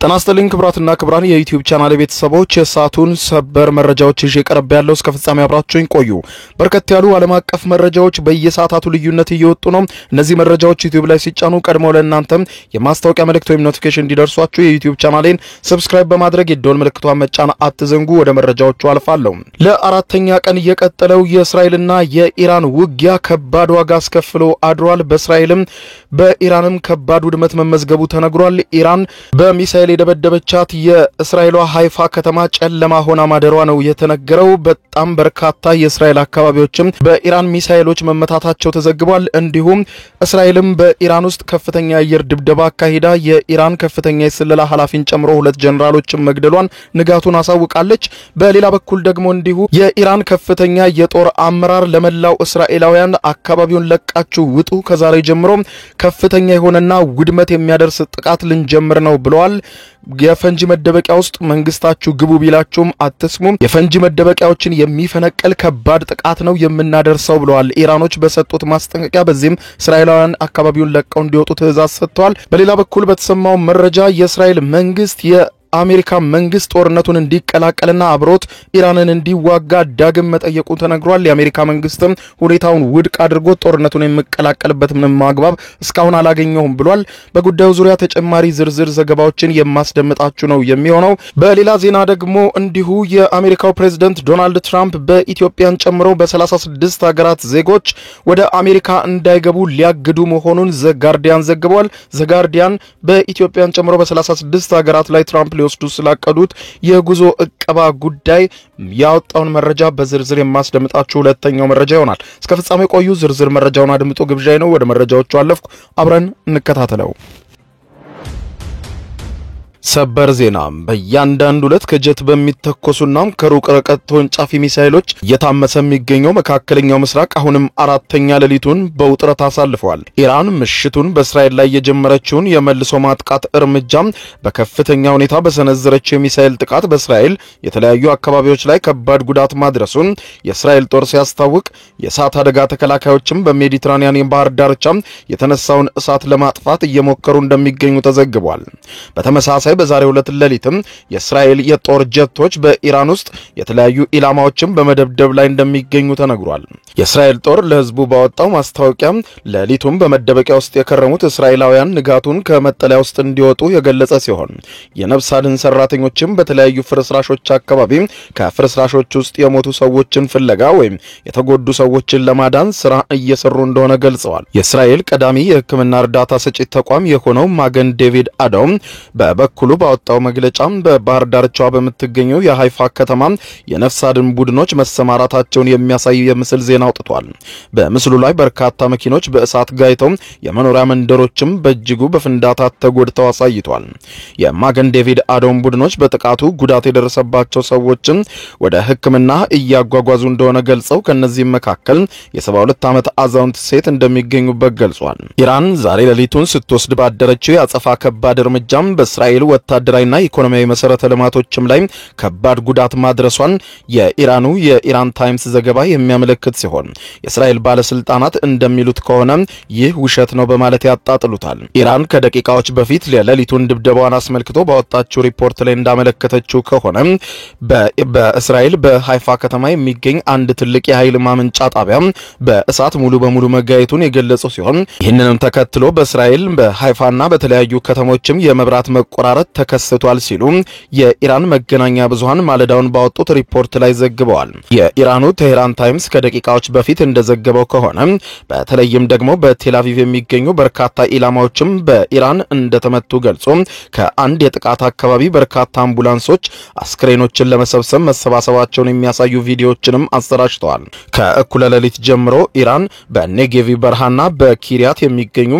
ተናስተልኝ ክብራትና ክብራን የዩቲዩብ ቻናል ቤተሰቦች የሳቱን ሰበር መረጃዎች ይዤ ቀርብ ያለው እስከ ፍጻሜ አብራችሁኝ ቆዩ። በርከት ያሉ ዓለም አቀፍ መረጃዎች በየሰዓታቱ ልዩነት እየወጡ ነው። እነዚህ መረጃዎች ዩቲዩብ ላይ ሲጫኑ ቀድመው ለእናንተም የማስታወቂያ መልእክት ወይም ኖቲፊኬሽን እንዲደርሷችሁ የዩቲዩብ ቻናሌን ሰብስክራይብ በማድረግ የደወል ምልክቷን መጫን አትዘንጉ። ወደ መረጃዎቹ አልፋለሁ። ለአራተኛ ቀን እየቀጠለው የእስራኤልና የኢራን ውጊያ ከባድ ዋጋ አስከፍሎ አድሯል። በእስራኤልም በኢራንም ከባድ ውድመት መመዝገቡ ተነግሯል። ኢራን በሚሳኤል የደበደበቻት የእስራኤሏ ሃይፋ ከተማ ጨለማ ሆና ማደሯ ነው የተነገረው። በጣም በርካታ የእስራኤል አካባቢዎችም በኢራን ሚሳኤሎች መመታታቸው ተዘግቧል። እንዲሁም እስራኤልም በኢራን ውስጥ ከፍተኛ የአየር ድብደባ አካሂዳ የኢራን ከፍተኛ የስለላ ኃላፊን ጨምሮ 2 ጀነራሎችን መግደሏን ንጋቱን አሳውቃለች። በሌላ በኩል ደግሞ እንዲሁ የኢራን ከፍተኛ የጦር አመራር ለመላው እስራኤላውያን አካባቢውን ለቃችሁ ውጡ፣ ከዛሬ ጀምሮ ከፍተኛ የሆነና ውድመት የሚያደርስ ጥቃት ልንጀምር ነው ብለዋል። የፈንጂ መደበቂያ ውስጥ መንግስታችሁ ግቡ ቢላችሁም አትስሙ፣ የፈንጂ መደበቂያዎችን የሚፈነቅል ከባድ ጥቃት ነው የምናደርሰው ብለዋል ኢራኖች በሰጡት ማስጠንቀቂያ። በዚህም እስራኤላውያን አካባቢውን ለቀው እንዲወጡ ትዕዛዝ ሰጥተዋል። በሌላ በኩል በተሰማው መረጃ የእስራኤል መንግስት የአሜሪካ መንግስት ጦርነቱን እንዲቀላቀልና አብሮት ኢራንን እንዲዋጋ ዳግም መጠየቁ ተነግሯል። የአሜሪካ መንግስትም ሁኔታውን ውድቅ አድርጎ ጦርነቱን የሚቀላቀልበት ምንም ማግባብ እስካሁን አላገኘውም ብሏል። በጉዳዩ ዙሪያ ተጨማሪ ዝርዝር ዘገባዎችን የማስደምጣችሁ ነው የሚሆነው። በሌላ ዜና ደግሞ እንዲሁ የአሜሪካው ፕሬዝዳንት ዶናልድ ትራምፕ በኢትዮጵያን ጨምሮ በ36 ሀገራት ዜጎች ወደ አሜሪካ እንዳይገቡ ሊያግዱ መሆኑን ዘጋርዲያን ዘግቧል። ዘጋርዲያን በኢትዮጵያን ጨምሮ በ36 ሀገራት ላይ ትራምፕ ሊወስዱ ስላቀዱት የጉዞ እቀባ ጉዳይ ያወጣውን መረጃ በዝርዝር የማስደምጣችሁ ሁለተኛው መረጃ ይሆናል። እስከ ፍጻሜ ቆዩ። ዝርዝር መረጃውን አድምጡ ግብዣይ ነው። ወደ መረጃዎቹ አለፍኩ። አብረን እንከታተለው። ሰበር ዜና። በእያንዳንዱ ዕለት ከጀት በሚተኮሱና ከሩቅ ርቀት ተወንጫፊ ሚሳኤሎች እየታመሰ የሚገኘው መካከለኛው ምስራቅ አሁንም አራተኛ ሌሊቱን በውጥረት አሳልፈዋል። ኢራን ምሽቱን በእስራኤል ላይ የጀመረችውን የመልሶ ማጥቃት እርምጃ በከፍተኛ ሁኔታ በሰነዘረችው የሚሳኤል ጥቃት በእስራኤል የተለያዩ አካባቢዎች ላይ ከባድ ጉዳት ማድረሱን የእስራኤል ጦር ሲያስታውቅ፣ የእሳት አደጋ ተከላካዮችም በሜዲትራኒያን የባህር ዳርቻ የተነሳውን እሳት ለማጥፋት እየሞከሩ እንደሚገኙ ተዘግቧል። በተመሳሳይ በዛሬው ዕለት ሌሊትም የእስራኤል የጦር ጀቶች በኢራን ውስጥ የተለያዩ ኢላማዎችን በመደብደብ ላይ እንደሚገኙ ተነግሯል። የእስራኤል ጦር ለህዝቡ ባወጣው ማስታወቂያ ሌሊቱን በመደበቂያ ውስጥ የከረሙት እስራኤላውያን ንጋቱን ከመጠለያ ውስጥ እንዲወጡ የገለጸ ሲሆን የነፍስ አድን ሰራተኞችም በተለያዩ ፍርስራሾች አካባቢ ከፍርስራሾች ውስጥ የሞቱ ሰዎችን ፍለጋ ወይም የተጎዱ ሰዎችን ለማዳን ስራ እየሰሩ እንደሆነ ገልጸዋል። የእስራኤል ቀዳሚ የሕክምና እርዳታ ሰጪ ተቋም የሆነው ማገን ዴቪድ አዶም በበኩሉ ባወጣው መግለጫ በባህር ዳርቻዋ በምትገኘው የሃይፋ ከተማ የነፍስ አድን ቡድኖች መሰማራታቸውን የሚያሳይ የምስል ዜና አውጥቷል። በምስሉ ላይ በርካታ መኪኖች በእሳት ጋይተው የመኖሪያ መንደሮችም በእጅጉ በፍንዳታ ተጎድተው አሳይቷል። የማገን ዴቪድ አዶም ቡድኖች በጥቃቱ ጉዳት የደረሰባቸው ሰዎችን ወደ ሕክምና እያጓጓዙ እንደሆነ ገልጸው ከነዚህም መካከል የ72 ዓመት አዛውንት ሴት እንደሚገኙበት ገልጿል። ኢራን ዛሬ ሌሊቱን ስትወስድ ባደረችው የአጸፋ ከባድ እርምጃም በእስራኤል ወታደራዊና ኢኮኖሚያዊ መሰረተ ልማቶችም ላይ ከባድ ጉዳት ማድረሷን የኢራን ታይምስ ዘገባ የሚያመለክት ሲሆን የእስራኤል ባለስልጣናት እንደሚሉት ከሆነ ይህ ውሸት ነው በማለት ያጣጥሉታል። ኢራን ከደቂቃዎች በፊት ሌሊቱን ድብደባዋን አስመልክቶ ባወጣችው ሪፖርት ላይ እንዳመለከተችው ከሆነ በእስራኤል በሃይፋ ከተማ የሚገኝ አንድ ትልቅ የኃይል ማመንጫ ጣቢያ በእሳት ሙሉ በሙሉ መጋየቱን የገለጹ ሲሆን ይህንንም ተከትሎ በእስራኤል በሃይፋና በተለያዩ ከተሞችም የመብራት መቆራረጥ ተከስቷል ሲሉ የኢራን መገናኛ ብዙሃን ማለዳውን ባወጡት ሪፖርት ላይ ዘግበዋል። የኢራኑ ቴህራን ታይምስ ከደቂቃዎች በፊት እንደዘገበው ከሆነ በተለይም ደግሞ በቴል አቪቭ የሚገኙ በርካታ ኢላማዎችም በኢራን እንደተመቱ ገልጾ ከአንድ የጥቃት አካባቢ በርካታ አምቡላንሶች አስክሬኖችን ለመሰብሰብ መሰባሰባቸውን የሚያሳዩ ቪዲዮዎችንም አሰራጭተዋል። ከእኩለ ሌሊት ጀምሮ ኢራን በኔጌቪ በርሃና በኪሪያት የሚገኙ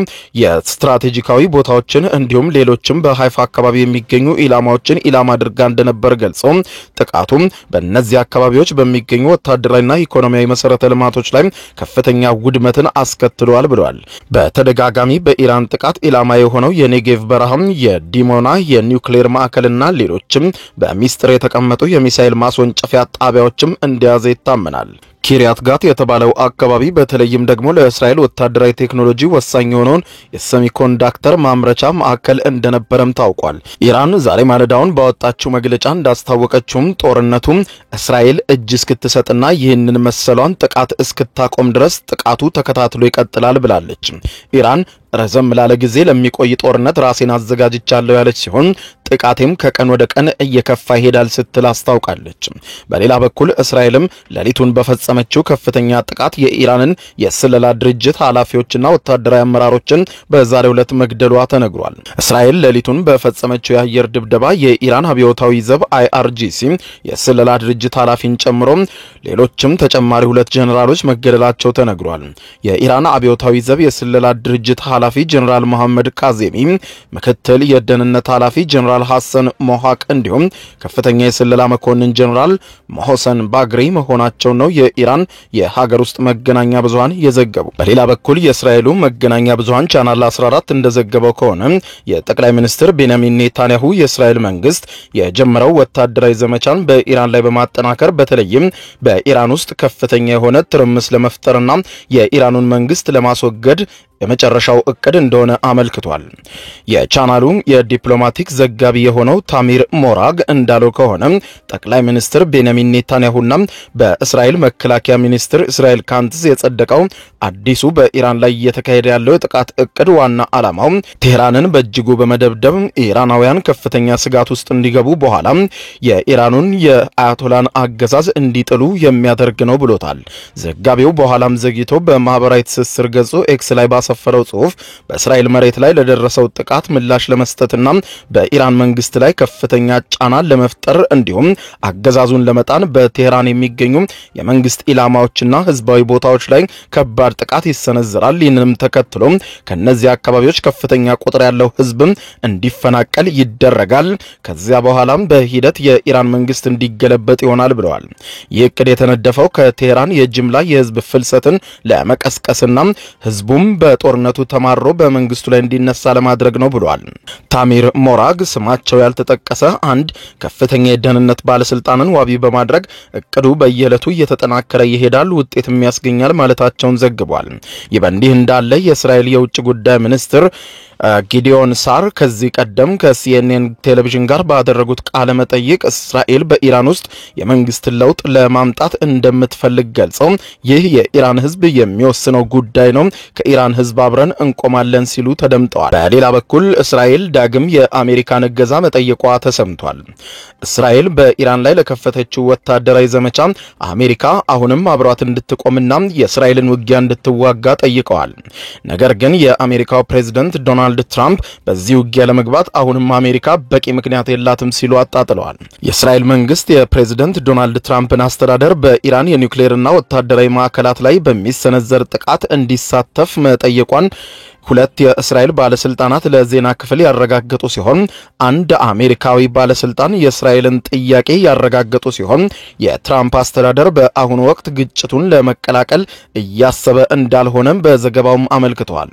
የስትራቴጂካዊ ቦታዎችን እንዲሁም ሌሎችም በሃይፋ አካባቢ የሚገኙ ኢላማዎችን ኢላማ አድርጋ እንደነበር ገልጾ ጥቃቱም በእነዚህ አካባቢዎች በሚገኙ ወታደራዊና ኢኮኖሚያዊ መሰረተ ልማቶች ላይ ከፍተኛ ውድመትን አስከትሏል ብለዋል። በተደጋጋሚ በኢራን ጥቃት ኢላማ የሆነው የኔጌቭ በረሃም የዲሞና የኒውክሌር ማዕከልና ሌሎችም በሚስጥር የተቀመጡ የሚሳኤል ማስወንጨፊያ ጣቢያዎችም እንደያዘ ይታመናል። ኪሪያት ጋት የተባለው አካባቢ በተለይም ደግሞ ለእስራኤል ወታደራዊ ቴክኖሎጂ ወሳኝ የሆነውን የሴሚኮንዳክተር ማምረቻ ማዕከል እንደነበረም ታውቋል። ኢራን ዛሬ ማለዳውን ባወጣችው መግለጫ እንዳስታወቀችውም ጦርነቱም እስራኤል እጅ እስክትሰጥና ይህንን መሰሏን ጥቃት እስክታቆም ድረስ ጥቃቱ ተከታትሎ ይቀጥላል ብላለች። ኢራን ረዘም ላለ ጊዜ ለሚቆይ ጦርነት ራሴን አዘጋጅቻለሁ ያለች ሲሆን ጥቃቴም ከቀን ወደ ቀን እየከፋ ይሄዳል ስትል አስታውቃለች። በሌላ በኩል እስራኤልም ሌሊቱን በፈጸመችው ከፍተኛ ጥቃት የኢራንን የስለላ ድርጅት ኃላፊዎችና ወታደራዊ አመራሮችን በዛሬው ዕለት መግደሏ ተነግሯል። እስራኤል ሌሊቱን በፈጸመችው የአየር ድብደባ የኢራን አብዮታዊ ዘብ IRGC የስለላ ድርጅት ኃላፊን ጨምሮ ሌሎችም ተጨማሪ 2 ጀነራሎች መገደላቸው ተነግሯል። የኢራን አብዮታዊ ዘብ የስለላ ድርጅት ኃላፊ ጀነራል መሐመድ ካዜሚ፣ ምክትል የደህንነት ኃላፊ ጀነራል ሐሰን ሞሃቅ እንዲሁም ከፍተኛ የስለላ መኮንን ጀነራል መሆሰን ባግሪ መሆናቸው ነው የኢራን የሀገር ውስጥ መገናኛ ብዙሃን የዘገቡ። በሌላ በኩል የእስራኤሉ መገናኛ ብዙሃን ቻናል 14 እንደዘገበው ከሆነ የጠቅላይ ሚኒስትር ቤንያሚን ኔታንያሁ የእስራኤል መንግስት የጀመረው ወታደራዊ ዘመቻን በኢራን ላይ በማጠናከር በተለይም በኢራን ውስጥ ከፍተኛ የሆነ ትርምስ ለመፍጠርና የኢራኑን መንግስት ለማስወገድ የመጨረሻው እቅድ እንደሆነ አመልክቷል። የቻናሉ የዲፕሎማቲክ ዘጋቢ የሆነው ታሚር ሞራግ እንዳለው ከሆነ ጠቅላይ ሚኒስትር ቤንያሚን ኔታንያሁና በእስራኤል መከላከያ ሚኒስትር እስራኤል ካንትስ የጸደቀው አዲሱ በኢራን ላይ እየተካሄደ ያለው የጥቃት እቅድ ዋና ዓላማው ቴህራንን በእጅጉ በመደብደብ ኢራናውያን ከፍተኛ ስጋት ውስጥ እንዲገቡ በኋላ የኢራኑን የአያቶላን አገዛዝ እንዲጥሉ የሚያደርግ ነው ብሎታል። ዘጋቢው በኋላም ዘግይቶ በማህበራዊ ትስስር ገጹ ኤክስ ላይ ሰፈረው ጽሁፍ በእስራኤል መሬት ላይ ለደረሰው ጥቃት ምላሽ ለመስጠትና በኢራን መንግስት ላይ ከፍተኛ ጫና ለመፍጠር እንዲሁም አገዛዙን ለመጣን በቴህራን የሚገኙ የመንግስት ኢላማዎችና ህዝባዊ ቦታዎች ላይ ከባድ ጥቃት ይሰነዘራል። ይህንንም ተከትሎ ከነዚህ አካባቢዎች ከፍተኛ ቁጥር ያለው ህዝብ እንዲፈናቀል ይደረጋል። ከዚያ በኋላም በሂደት የኢራን መንግስት እንዲገለበጥ ይሆናል ብለዋል። ይህ እቅድ የተነደፈው ከቴህራን የጅምላ የህዝብ ፍልሰትን ለመቀስቀስና ህዝቡም በጦርነቱ ተማሮ በመንግስቱ ላይ እንዲነሳ ለማድረግ ነው ብሏል። ታሚር ሞራግ ስማቸው ያልተጠቀሰ አንድ ከፍተኛ የደህንነት ባለስልጣንን ዋቢ በማድረግ እቅዱ በየዕለቱ እየተጠናከረ ይሄዳል፣ ውጤትም ያስገኛል ማለታቸውን ዘግቧል። ይህ በእንዲህ እንዳለ የእስራኤል የውጭ ጉዳይ ሚኒስትር ጊዲዮን ሳር ከዚህ ቀደም ከሲኤንኤን ቴሌቪዥን ጋር ባደረጉት ቃለ መጠይቅ እስራኤል በኢራን ውስጥ የመንግስት ለውጥ ለማምጣት እንደምትፈልግ ገልጸው ይህ የኢራን ህዝብ የሚወስነው ጉዳይ ነው፣ ከኢራን ህዝብ አብረን እንቆማለን ሲሉ ተደምጠዋል። በሌላ በኩል እስራኤል ዳግም የአሜሪካን እገዛ መጠየቋ ተሰምቷል። እስራኤል በኢራን ላይ ለከፈተችው ወታደራዊ ዘመቻ አሜሪካ አሁንም አብሯት እንድትቆምና የእስራኤልን ውጊያ እንድትዋጋ ጠይቀዋል። ነገር ግን የአሜሪካው ፕሬዝዳንት ዶናልድ ትራምፕ በዚህ ውጊያ ለመግባት አሁንም አሜሪካ በቂ ምክንያት የላትም ሲሉ አጣጥለዋል። የእስራኤል መንግስት የፕሬዝዳንት ዶናልድ ትራምፕን አስተዳደር በኢራን የኒውክሌርና ወታደራዊ ማዕከላት ላይ በሚሰነዘር ጥቃት እንዲሳተፍ መጠየቋን 2 የእስራኤል ባለስልጣናት ለዜና ክፍል ያረጋገጡ ሲሆን አንድ አሜሪካዊ ባለስልጣን የእስራኤልን ጥያቄ ያረጋገጡ ሲሆን የትራምፕ አስተዳደር በአሁኑ ወቅት ግጭቱን ለመቀላቀል እያሰበ እንዳልሆነ በዘገባውም አመልክተዋል።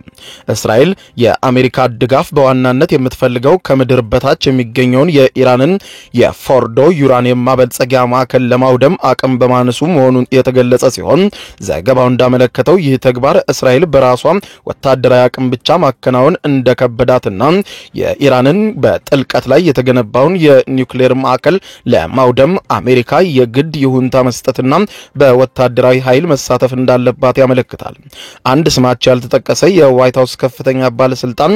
እስራኤል የአሜሪካ ድጋፍ በዋናነት የምትፈልገው ከምድር በታች የሚገኘውን የኢራንን የፎርዶ ዩራኒየም ማበልጸጊያ ማዕከል ለማውደም አቅም በማነሱ መሆኑን የተገለጸ ሲሆን ዘገባው እንዳመለከተው ይህ ተግባር እስራኤል በራሷ ወታደራዊ አቅም ብቻ ማከናወን እንደከበዳትና የኢራንን በጥልቀት ላይ የተገነባውን የኒውክሌር ማዕከል ለማውደም አሜሪካ የግድ ይሁንታ መስጠትና በወታደራዊ ኃይል መሳተፍ እንዳለባት ያመለክታል። አንድ ስማቸው ያልተጠቀሰ የዋይት ሃውስ ከፍተኛ ባለስልጣን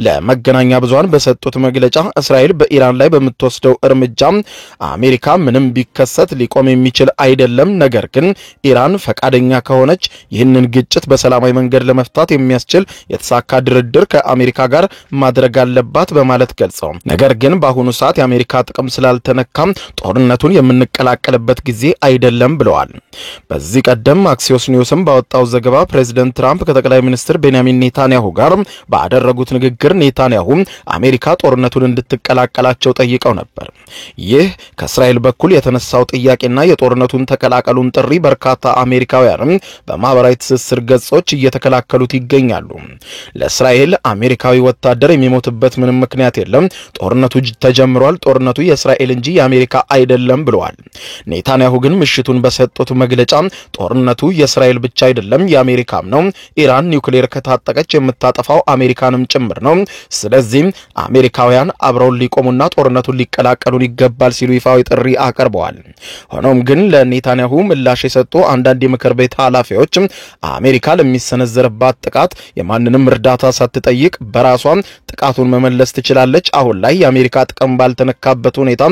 ለመገናኛ ብዙሃን በሰጡት መግለጫ እስራኤል በኢራን ላይ በምትወስደው እርምጃ አሜሪካ ምንም ቢከሰት ሊቆም የሚችል አይደለም፣ ነገር ግን ኢራን ፈቃደኛ ከሆነች ይህንን ግጭት በሰላማዊ መንገድ ለመፍታት የሚያስችል የተሳካ ድርድር ከአሜሪካ ጋር ማድረግ አለባት በማለት ገልጸው ነገር ግን በአሁኑ ሰዓት የአሜሪካ ጥቅም ስላልተነካም ጦርነቱን የምንቀላቀልበት ጊዜ አይደለም ብለዋል። በዚህ ቀደም አክሲዮስ ኒውስም ባወጣው ዘገባ ፕሬዝዳንት ትራምፕ ከጠቅላይ ሚኒስትር ቤንያሚን ኔታንያሁ ጋር ባደረጉት ንግግር ኔታንያሁ አሜሪካ ጦርነቱን እንድትቀላቀላቸው ጠይቀው ነበር። ይህ ከእስራኤል በኩል የተነሳው ጥያቄና የጦርነቱን ተቀላቀሉን ጥሪ በርካታ አሜሪካውያን በማህበራዊ ትስስር ገጾች እየተከላከሉት ይገኛሉ። ለእስራኤል አሜሪካዊ ወታደር የሚሞትበት ምንም ምክንያት የለም፣ ጦርነቱ ተጀምሯል፣ ጦርነቱ የእስራኤል እንጂ የአሜሪካ አይደለም ብለዋል። ኔታንያሁ ግን ምሽቱን በሰጡት መግለጫ ጦርነቱ የእስራኤል ብቻ አይደለም የአሜሪካም ነው፣ ኢራን ኒውክሌር ከታጠቀች የምታጠፋው አሜሪካንም ጭምር ነው፣ ስለዚህ አሜሪካውያን አብረው ሊቆሙና ጦርነቱን ሊቀላቀሉን ይገባል ሲሉ ይፋዊ ጥሪ አቀርበዋል። ሆኖም ግን ለኔታንያሁ ምላሽ የሰጡ አንዳንድ የምክር ቤት ኃላፊዎች አሜሪካ ለሚሰነዘርባት ጥቃት የማንንም እርዳታ ሳትጠይቅ በራሷ ጥቃቱን መመለስ ትችላለች፣ አሁን ላይ የአሜሪካ ጥቅም ባልተነካበት ሁኔታ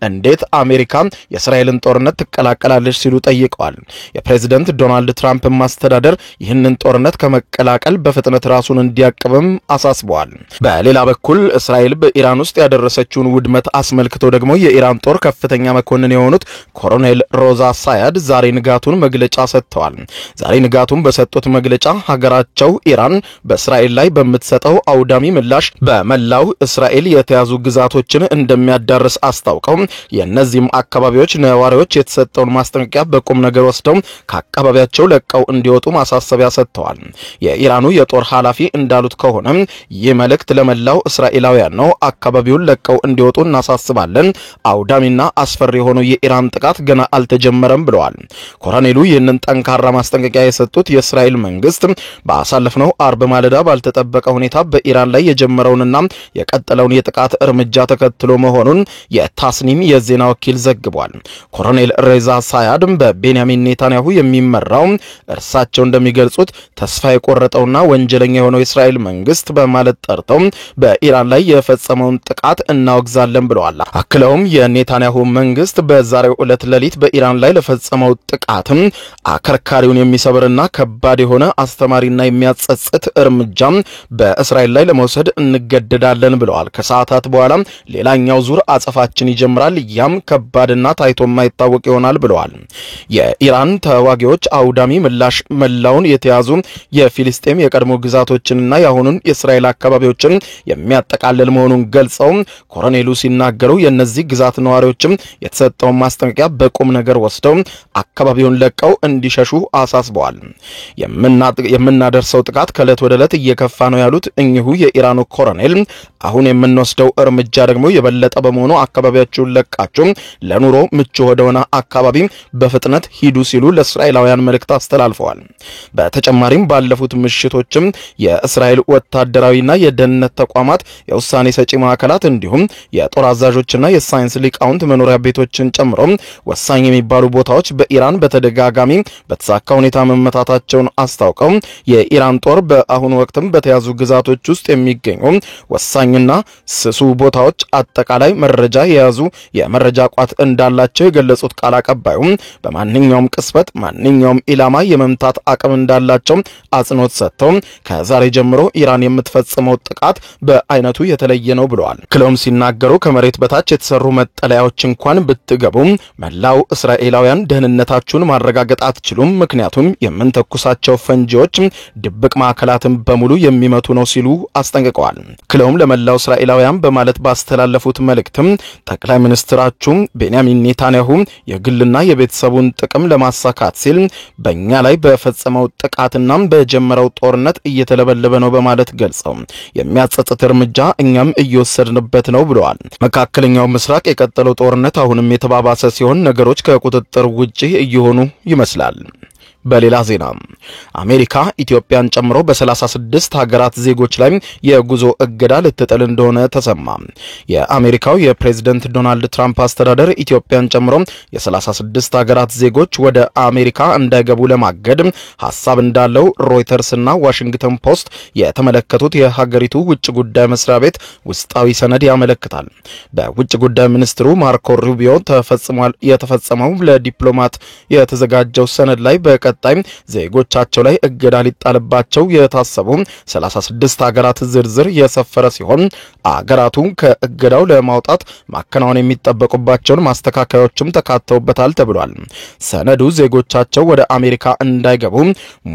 እንዴት አሜሪካ የእስራኤልን ጦርነት ትቀላቀላለች ሲሉ ጠይቀዋል። የፕሬዝዳንት ዶናልድ ትራምፕ ማስተዳደር ይህንን ጦርነት ከመቀላቀል በፍጥነት ራሱን እንዲያቅብም አሳስበዋል። በሌላ በኩል እስራኤል በኢራን ውስጥ ያደረሰችውን ውድመት አስመልክቶ ደግሞ የኢራን ጦር ከፍተኛ መኮንን የሆኑት ኮሎኔል ሮዛ ሳያድ ዛሬ ንጋቱን መግለጫ ሰጥተዋል። ዛሬ ንጋቱን በሰጡት መግለጫ ሀገራቸው ኢራን በእስራኤል ላይ በምትሰጠው አውዳሚ ምላሽ በመላው እስራኤል የተያዙ ግዛቶችን እንደሚያዳርስ አስታውቀው የእነዚህም አካባቢዎች ነዋሪዎች የተሰጠውን ማስጠንቀቂያ በቁም ነገር ወስደው ከአካባቢያቸው ለቀው እንዲወጡ ማሳሰቢያ ሰጥተዋል። የኢራኑ የጦር ኃላፊ እንዳሉት ከሆነ ይህ መልእክት ለመላው እስራኤላውያን ነው፣ አካባቢውን ለቀው እንዲወጡ እናሳስባለን፣ አውዳሚና አስፈሪ የሆነው የኢራን ጥቃት ገና አልተጀመረም ብለዋል። ኮሎኔሉ ይህንን ጠንካራ ማስጠንቀቂያ የሰጡት የእስራኤል መንግስት ባሳለፍነው አርብ ማለዳ ባልተጠበቀ ሁኔታ በኢራን ላይ የጀመረውንና የቀጠለውን የጥቃት እርምጃ ተከትሎ መሆኑን የታስኒም የዜና ወኪል ዘግቧል። ኮሎኔል ሬዛ ሳያድ በቤንያሚን ኔታንያሁ የሚመራው እርሳቸው እንደሚገልጹት ተስፋ የቆረጠውና ወንጀለኛ የሆነው የእስራኤል መንግስት በማለት ጠርተው በኢራን ላይ የፈጸመውን ጥቃት እናወግዛለን ብለዋል። አክለውም የኔታንያሁ መንግስት በዛሬው ዕለት ሌሊት በኢራን ላይ ለፈጸመው ጥቃት አከርካሪውን የሚሰብርና ከባድ የሆነ አስተማሪና የሚያጸጽት እርምጃ በእስራኤል ላይ ለመውሰድ እንገደዳለን ብለዋል። ከሰዓታት በኋላ ሌላኛው ዙር አጸፋችን ይጀምራል፣ ያም ከባድና ታይቶ የማይታወቅ ይሆናል ብለዋል። የኢራን ተዋጊዎች አውዳሚ ምላሽ መላውን የተያዙ የፊሊስጤም የቀድሞ ግዛቶችንና የአሁኑን የእስራኤል አካባቢዎችን የሚያጠቃልል መሆኑን ገልጸው ኮሎኔሉ ሲናገሩ የነዚህ ግዛት ነዋሪዎችም የተሰጠውን ማስጠንቀቂያ በቁም ነገር ወስደው አካባቢውን ለቀው እንዲሸሹ አሳስበዋል። የምናደርሰው ጥቃት ከዕለት ወደ ዕለት እየከፋ ነው ያሉት እኚሁ የኢራኑ ኮሎኔል አሁን የምንወስደው እርምጃ ደግሞ የበለጠ በመሆኑ አካባቢያቸውን ለቃቸው ለኑሮ ምቹ ወደሆነ አካባቢ በፍጥነት ሂዱ ሲሉ ለእስራኤላውያን መልእክት አስተላልፈዋል። በተጨማሪም ባለፉት ምሽቶችም የእስራኤል ወታደራዊና የደህንነት ተቋማት፣ የውሳኔ ሰጪ ማዕከላት እንዲሁም የጦር አዛዦችና የሳይንስ ሊቃውንት መኖሪያ ቤቶችን ጨምሮ ወሳኝ የሚባሉ ቦታዎች በኢራን በተደጋጋሚ በተሳካ ሁኔታ መመታታቸውን አስታውቀው የኢራን ጦር በአሁኑ ወቅትም በተያዙ ግዛቶች ውስጥ የሚገኙ ወሳኝና ስሱ ቦታዎች አጠቃላይ መረጃ የያዙ የመረጃ ቋት እንዳላቸው የገለጹት ቃል አቀባዩ በማንኛውም ቅስበት ማንኛውም ኢላማ የመምታት አቅም እንዳላቸው አጽንኦት ሰጥተው ከዛሬ ጀምሮ ኢራን የምትፈጽመው ጥቃት በአይነቱ የተለየ ነው ብለዋል። ክለውም ሲናገሩ ከመሬት በታች የተሰሩ መጠለያዎች እንኳን ብትገቡ መላው እስራኤላውያን ደህንነታችሁን ማረጋገጥ አትችሉም፣ ምክንያቱም የምንተኩሳቸው ፈንጂዎች ድብቅ ማዕከላትን በሙሉ የሚመቱ ነው ሲሉ አስጠንቅቀዋል። ክለውም ለመላው እስራኤላውያን በማለት ባስተላለፉት መልእክትም ጠቅላይ ሚኒስትራችሁ ቤንያሚን ኔታንያሁ የግልና የቤተሰቡን ጥቅም ለማሳካት ሲል በእኛ ላይ በፈጸመው ጥቃትና በጀመረው ጦርነት እየተለበለበ ነው በማለት ገልጸው የሚያጸጽት እርምጃ እኛም እየወሰድንበት ነው ብለዋል። መካከለኛው ምስራቅ የቀጠለው ጦርነት አሁንም የተባባሰ ሲሆን ነገሮች ከቁጥጥር ውጪ እየሆኑ ይመስላል። በሌላ ዜና አሜሪካ ኢትዮጵያን ጨምሮ በ36 ሀገራት ዜጎች ላይ የጉዞ እገዳ ልትጥል እንደሆነ ተሰማ። የአሜሪካው የፕሬዝዳንት ዶናልድ ትራምፕ አስተዳደር ኢትዮጵያን ጨምሮ የ36 ሀገራት ዜጎች ወደ አሜሪካ እንዳይገቡ ለማገድ ሐሳብ እንዳለው ሮይተርስና ዋሽንግተን ፖስት የተመለከቱት የሀገሪቱ ውጭ ጉዳይ መስሪያ ቤት ውስጣዊ ሰነድ ያመለክታል። በውጭ ጉዳይ ሚኒስትሩ ማርኮ ሩቢዮ የተፈጸመው ለዲፕሎማት የተዘጋጀው ሰነድ ላይ በቀጣይ ዜጎቻቸው ላይ እገዳ ሊጣልባቸው የታሰቡ 36 ሀገራት ዝርዝር የሰፈረ ሲሆን አገራቱ ከእገዳው ለማውጣት ማከናወን የሚጠበቁባቸውን ማስተካከያዎችም ተካተውበታል ተብሏል። ሰነዱ ዜጎቻቸው ወደ አሜሪካ እንዳይገቡ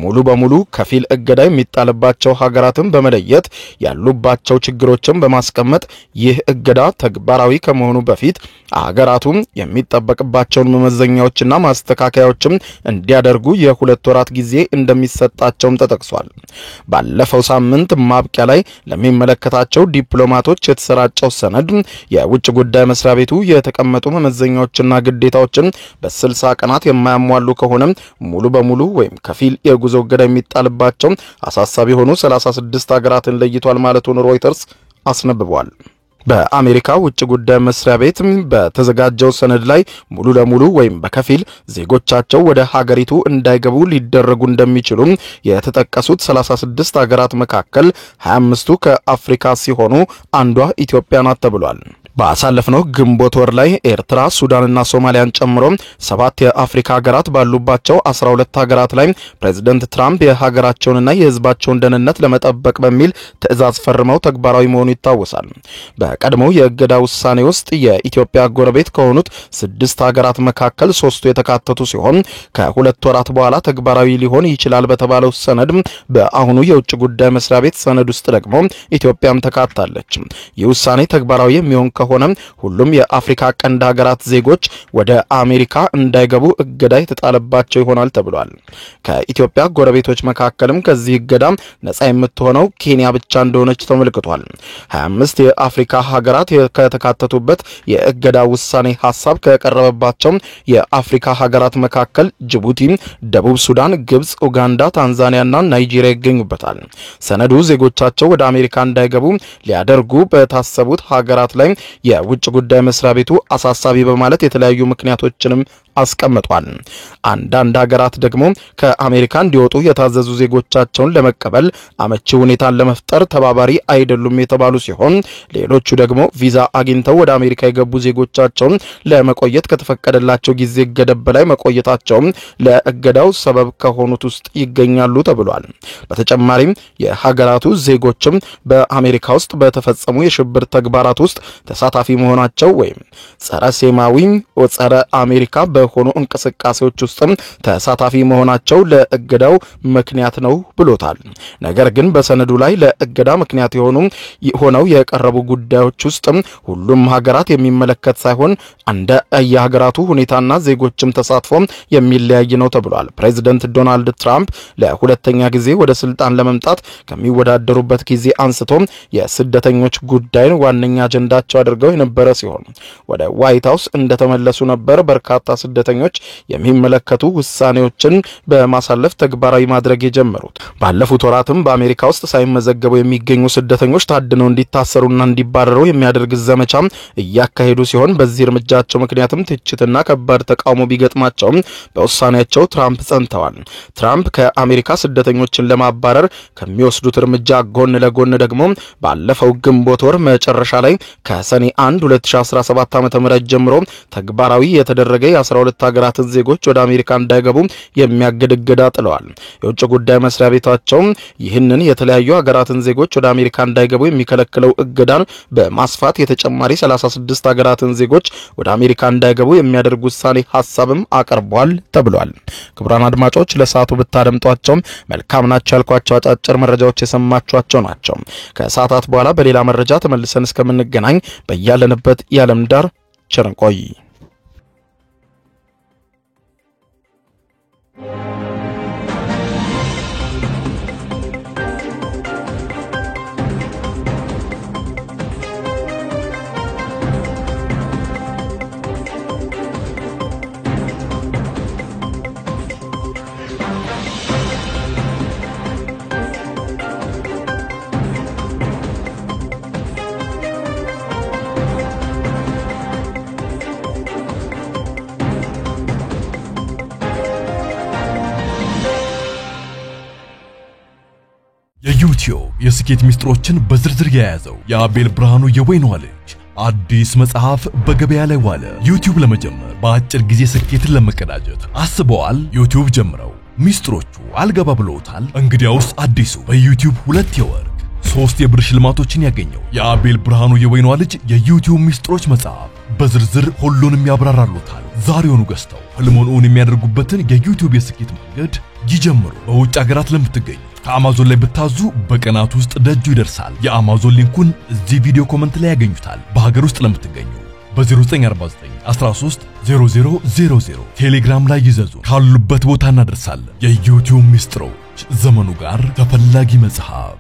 ሙሉ በሙሉ ከፊል እገዳ የሚጣልባቸው ሀገራትን በመለየት ያሉባቸው ችግሮችን በማስቀመጥ ይህ እገዳ ተግባራዊ ከመሆኑ በፊት አገራቱ የሚጠበቅባቸውን መመዘኛዎችና ማስተካከያዎችም እንዲያደርጉ የ2 ወራት ጊዜ እንደሚሰጣቸውም ተጠቅሷል። ባለፈው ሳምንት ማብቂያ ላይ ለሚመለከታቸው ዲፕሎማቶች የተሰራጨው ሰነድ የውጭ ጉዳይ መስሪያ ቤቱ የተቀመጡ መመዘኛዎችና ግዴታዎችን በ60 ቀናት የማያሟሉ ከሆነ ሙሉ በሙሉ ወይም ከፊል የጉዞ እገዳ የሚጣልባቸው አሳሳቢ ሆኑ 36 ሀገራትን ለይቷል ማለቱን ሮይተርስ አስነብቧል። በአሜሪካ ውጭ ጉዳይ መስሪያ ቤት በተዘጋጀው ሰነድ ላይ ሙሉ ለሙሉ ወይም በከፊል ዜጎቻቸው ወደ ሀገሪቱ እንዳይገቡ ሊደረጉ እንደሚችሉ የተጠቀሱት 36 ሀገራት መካከል 25ቱ ከአፍሪካ ሲሆኑ አንዷ ኢትዮጵያ ናት ተብሏል። ባሳለፍነው ግንቦት ወር ላይ ኤርትራ፣ ሱዳንና ሶማሊያን ጨምሮ 7 የአፍሪካ ሀገራት ባሉባቸው 12 ሀገራት ላይ ፕሬዝዳንት ትራምፕ የሀገራቸውንና የሕዝባቸውን ደህንነት ለመጠበቅ በሚል ትዕዛዝ ፈርመው ተግባራዊ መሆኑ ይታወሳል። በቀድሞው የእገዳ ውሳኔ ውስጥ የኢትዮጵያ ጎረቤት ከሆኑት 6 ሀገራት መካከል 3ቱ የተካተቱ ሲሆን ከ2 ወራት በኋላ ተግባራዊ ሊሆን ይችላል በተባለው ሰነድ በአሁኑ የውጭ ጉዳይ መስሪያ ቤት ሰነድ ውስጥ ደግሞ ኢትዮጵያም ተካታለች። ይህ ውሳኔ ተግባራዊ የሚሆን ከሆነ ሁሉም የአፍሪካ ቀንድ ሀገራት ዜጎች ወደ አሜሪካ እንዳይገቡ እገዳ የተጣለባቸው ይሆናል ተብሏል። ከኢትዮጵያ ጎረቤቶች መካከልም ከዚህ እገዳ ነፃ የምትሆነው ኬንያ ብቻ እንደሆነች ተመልክቷል። 25 የአፍሪካ ሀገራት ከተካተቱበት የእገዳ ውሳኔ ሐሳብ ከቀረበባቸው የአፍሪካ ሀገራት መካከል ጅቡቲ፣ ደቡብ ሱዳን፣ ግብጽ፣ ኡጋንዳ፣ ታንዛኒያና ናይጄሪያ ይገኙበታል። ሰነዱ ዜጎቻቸው ወደ አሜሪካ እንዳይገቡ ሊያደርጉ በታሰቡት ሀገራት ላይ የውጭ ጉዳይ መስሪያ ቤቱ አሳሳቢ በማለት የተለያዩ ምክንያቶችንም አስቀምጧል። አንዳንድ ሀገራት ደግሞ ከአሜሪካ እንዲወጡ የታዘዙ ዜጎቻቸውን ለመቀበል አመቺ ሁኔታን ለመፍጠር ተባባሪ አይደሉም የተባሉ ሲሆን ሌሎቹ ደግሞ ቪዛ አግኝተው ወደ አሜሪካ የገቡ ዜጎቻቸውን ለመቆየት ከተፈቀደላቸው ጊዜ ገደብ በላይ መቆየታቸው ለእገዳው ሰበብ ከሆኑት ውስጥ ይገኛሉ ተብሏል። በተጨማሪም የሀገራቱ ዜጎችም በአሜሪካ ውስጥ በተፈጸሙ የሽብር ተግባራት ውስጥ ተሳታፊ መሆናቸው ወይም ጸረ ሴማዊ ጸረ አሜሪካ በሆኑ እንቅስቃሴዎች ውስጥም ተሳታፊ መሆናቸው ለእገዳው ምክንያት ነው ብሎታል። ነገር ግን በሰነዱ ላይ ለእገዳ ምክንያት ሆነው የቀረቡ ጉዳዮች ውስጥ ሁሉም ሀገራት የሚመለከት ሳይሆን እንደ የሀገራቱ ሁኔታና ዜጎችም ተሳትፎ የሚለያይ ነው ተብሏል። ፕሬዝዳንት ዶናልድ ትራምፕ ለሁለተኛ ጊዜ ወደ ስልጣን ለመምጣት ከሚወዳደሩበት ጊዜ አንስቶ የስደተኞች ጉዳይን ዋነኛ አጀንዳቸው አድርገው የነበረ ሲሆን ወደ ዋይት ሃውስ እንደተመለሱ ነበር በርካታ ስደተኞች የሚመለከቱ ውሳኔዎችን በማሳለፍ ተግባራዊ ማድረግ የጀመሩት። ባለፉት ወራትም በአሜሪካ ውስጥ ሳይመዘገቡ የሚገኙ ስደተኞች ታድነው እንዲታሰሩና እንዲባረሩ የሚያደርግ ዘመቻ እያካሄዱ ሲሆን በዚህ እርምጃቸው ምክንያትም ትችትና ከባድ ተቃውሞ ቢገጥማቸውም በውሳኔያቸው ትራምፕ ጸንተዋል። ትራምፕ ከአሜሪካ ስደተኞችን ለማባረር ከሚወስዱት እርምጃ ጎን ለጎን ደግሞ ባለፈው ግንቦት ወር መጨረሻ ላይ ከሰኔ 1 2017 ዓ.ም ጀምሮ ተግባራዊ የተደረገ የ12 ሀገራትን ዜጎች ወደ አሜሪካ እንዳይገቡ የሚያግድ እገዳ ጥለዋል። የውጭ ጉዳይ መስሪያ ቤታቸው ይህንን የተለያዩ ሀገራትን ዜጎች ወደ አሜሪካ እንዳይገቡ የሚከለክለው እገዳን በማስፋት የተጨማሪ 36 ሀገራትን ዜጎች ወደ አሜሪካ እንዳይገቡ የሚያደርግ ውሳኔ ሐሳብም አቀርቧል ተብሏል። ክቡራን አድማጮች ለሰዓቱ ብታደምጧቸው መልካም ናቸው ያልኳቸው አጫጭር መረጃዎች የሰማችኋቸው ናቸው። ከሰዓታት በኋላ በሌላ መረጃ ተመልሰን እስከምንገናኝ በያለንበት የዓለም ዳር ቸር እንቆይ። የዩቲዩብ የስኬት ሚስጥሮችን በዝርዝር የያዘው የአቤል ብርሃኑ የወይኗ ልጅ አዲስ መጽሐፍ በገበያ ላይ ዋለ። ዩቲዩብ ለመጀመር በአጭር ጊዜ ስኬትን ለመቀዳጀት አስበዋል? ዩቲዩብ ጀምረው ሚስጥሮቹ አልገባ ብለውታል? እንግዲያውስ አዲሱ በዩቲዩብ 2 የወርቅ 3 የብር ሽልማቶችን ያገኘው የአቤል ብርሃኑ የወይኗ ልጅ የዩቲዩብ ሚስጥሮች መጽሐፍ በዝርዝር ሁሉንም ያብራራሉታል። ዛሬውኑ ገዝተው ህልሞን እውን የሚያደርጉበትን የዩቲዩብ የስኬት መንገድ ይጀምሩ። በውጭ ሀገራት ለምትገኙ ከአማዞን ላይ ብታዙ በቀናት ውስጥ ደጁ ይደርሳል። የአማዞን ሊንኩን እዚህ ቪዲዮ ኮሜንት ላይ ያገኙታል። በሀገር ውስጥ ለምትገኙ በ0949 13 0000 ቴሌግራም ላይ ይዘዙ። ካሉበት ቦታ እናደርሳለን። የዩቲዩብ ሚስጥሮች ዘመኑ ጋር ተፈላጊ መጽሐፍ